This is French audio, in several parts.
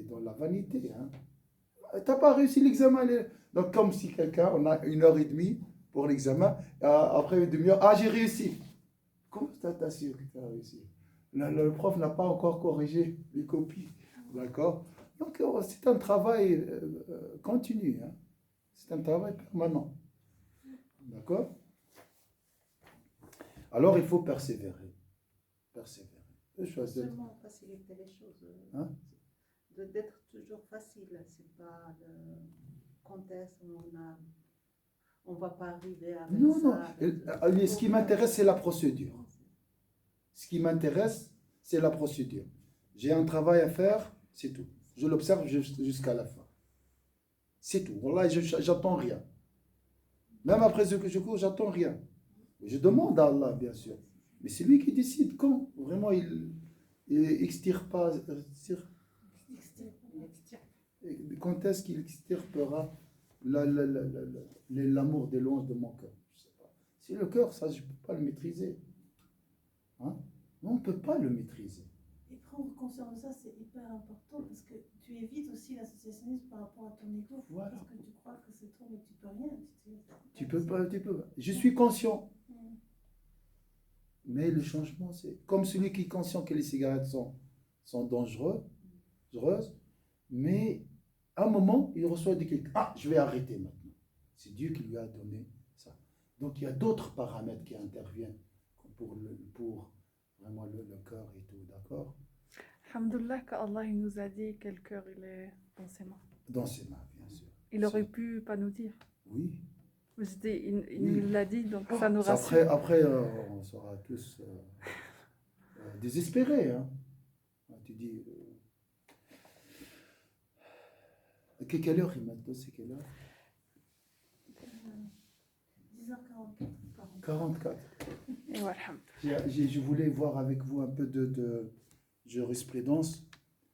dans la vanité. Hein. T'as pas réussi l'examen. Donc, comme si quelqu'un, on a 1 heure et demie pour l'examen, après une demi-heure, ah, j'ai réussi. Comment t'as su que tu as réussi? Le prof n'a pas encore corrigé les copies. D'accord? Donc, c'est un travail continu. Hein. C'est un travail permanent. D'accord? Alors, il faut persévérer. Persévérer. Choisir. Seulement faciliter les choses. Hein? D'être toujours facile. C'est pas le contexte où on ne va pas arriver avec non, ça. Non. Ce qui m'intéresse, c'est la procédure. Ce qui m'intéresse, c'est la procédure. J'ai un travail à faire, c'est tout. Je l'observe jusqu'à la fin. C'est tout. Voilà, j'attends rien. Même après ce que je cours, j'attends rien. Je demande à Allah, bien sûr. Mais c'est lui qui décide quand. Vraiment, il extirpe pas. Quand est-ce qu'il extirpera l'amour des louanges de mon cœur? Je sais pas. Si le cœur, ça, je ne peux pas le maîtriser. Hein? Non, on ne peut pas le maîtriser. Et prendre conscience de ça, c'est hyper important parce que tu évites aussi l'associationnisme par rapport à ton ego. Voilà. Parce que tu crois que c'est toi, mais tu peux rien. Tu peux pas. Je suis conscient. Mais le changement, c'est comme celui qui est conscient que les cigarettes sont dangereuses, mais à un moment, il reçoit des quelqu'un. Ah, je vais arrêter maintenant. C'est Dieu qui lui a donné ça. Donc, il y a d'autres paramètres qui interviennent pour vraiment le cœur et tout, d'accord? Alhamdoulilah qu'Allah nous a dit quel cœur il est dans ses mains. Dans ses mains, bien sûr. Il aurait pu pas nous dire. Oui. Il nous l'a dit, donc ça nous rassure. Après on sera tous désespérés. Hein. Tu dis... quelle heure il maintenant? C'est quelle heure? 10h44. 44. Et voilà. Je voulais voir avec vous un peu de jurisprudence.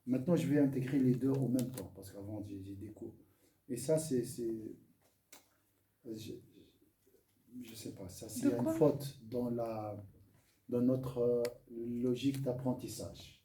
Maintenant, je vais intégrer les deux en même temps, parce qu'avant, j'ai des cours. Et ça, je sais pas, ça c'est une faute dans notre logique d'apprentissage.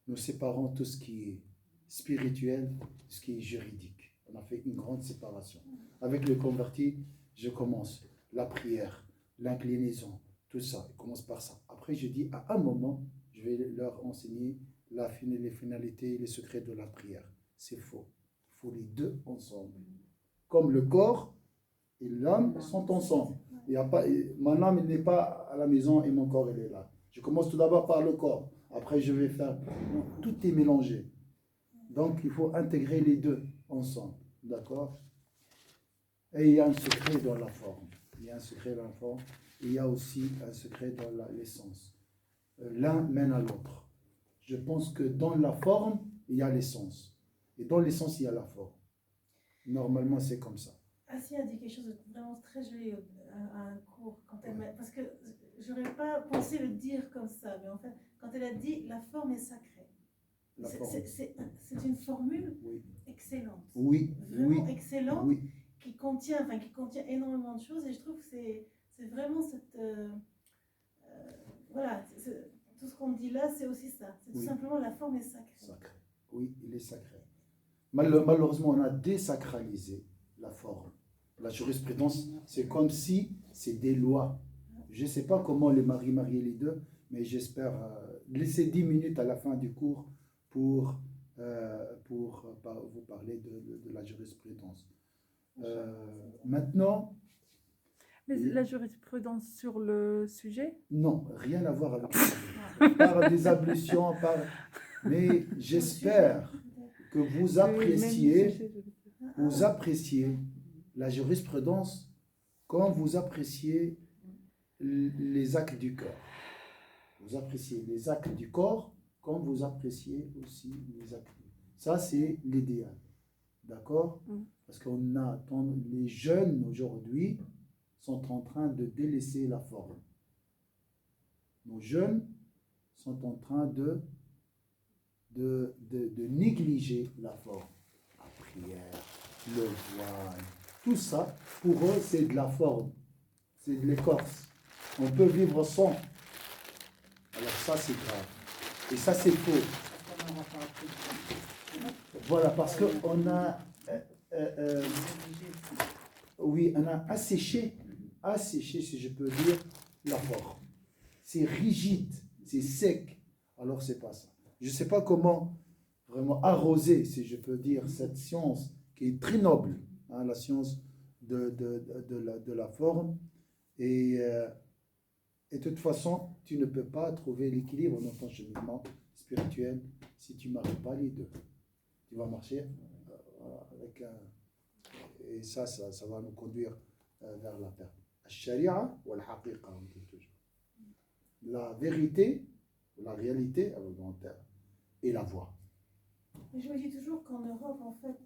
Nous séparons tout ce qui est spirituel, ce qui est juridique. On a fait une grande séparation. Avec le converti, je commence la prière, l'inclinaison, tout ça. Je commence par ça. Après, je dis à un moment, je vais leur enseigner les finalités, les secrets de la prière. C'est faux. Il faut les deux ensemble. Comme le corps et l'âme sont ensemble. Mon âme n'est pas à la maison et mon corps il est là. Je commence tout d'abord par le corps. Après je vais faire... Non, tout est mélangé. Donc il faut intégrer les deux ensemble. D'accord? Et il y a un secret dans la forme. Il y a un secret dans la forme. Et il y a aussi un secret dans l'essence. L'un mène à l'autre. Je pense que dans la forme, il y a l'essence. Et dans l'essence, il y a la forme. Normalement, c'est comme ça. Assia a dit quelque chose de vraiment très joli à un cours. Parce que je n'aurais pas pensé le dire comme ça, mais en fait, quand elle a dit la forme est sacrée. C'est une formule excellente. Oui. Vraiment excellente, oui. qui contient énormément de choses. Et je trouve que c'est vraiment cette... voilà, tout ce qu'on dit là, c'est aussi ça. C'est tout simplement la forme est sacrée. Sacré. Oui, il est sacré. Malheureusement, on a désacralisé la forme. La jurisprudence, c'est comme si c'est des lois. Je ne sais pas comment les marier les deux, mais j'espère laisser 10 minutes à la fin du cours pour vous parler de la jurisprudence. Maintenant... Mais la jurisprudence sur le sujet? Non, rien à voir avec ça. Par des ablutions, mais j'espère que vous appréciez la jurisprudence quand vous appréciez les actes du cœur. Vous appréciez les actes du corps quand vous appréciez aussi les actes. Ça, c'est l'idéal. D'accord? Parce qu'on a les jeunes aujourd'hui sont en train de délaisser la forme. Nos jeunes sont en train de négliger la forme. La prière, le voile, tout ça, pour eux, c'est de la forme. C'est de l'écorce. On peut vivre sans. Alors ça, c'est grave. Et ça, c'est faux. Voilà, parce qu'on a, oui, on a asséché, si je peux dire, la forme. C'est rigide, c'est sec. Alors, c'est pas ça. Je ne sais pas comment vraiment arroser, si je peux dire, cette science qui est très noble, hein, la science de la forme. Et de toute façon, tu ne peux pas trouver l'équilibre dans ton cheminement spirituel si tu ne marches pas les deux. Tu vas marcher avec un... Et ça va nous conduire vers la perte. Al-Sharia ou al-Haqiqa, on dit toujours. La vérité, la réalité, avec le grand terme, et la voie. Mais je me dis toujours qu'en Europe, en fait,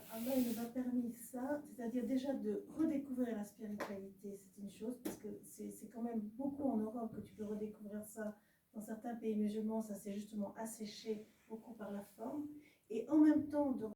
Allah il nous a permis ça, c'est-à-dire déjà de redécouvrir la spiritualité, c'est une chose, parce que c'est quand même beaucoup en Europe que tu peux redécouvrir ça. Dans certains pays musulmans, ça s'est justement asséché beaucoup par la forme. Et en même temps, de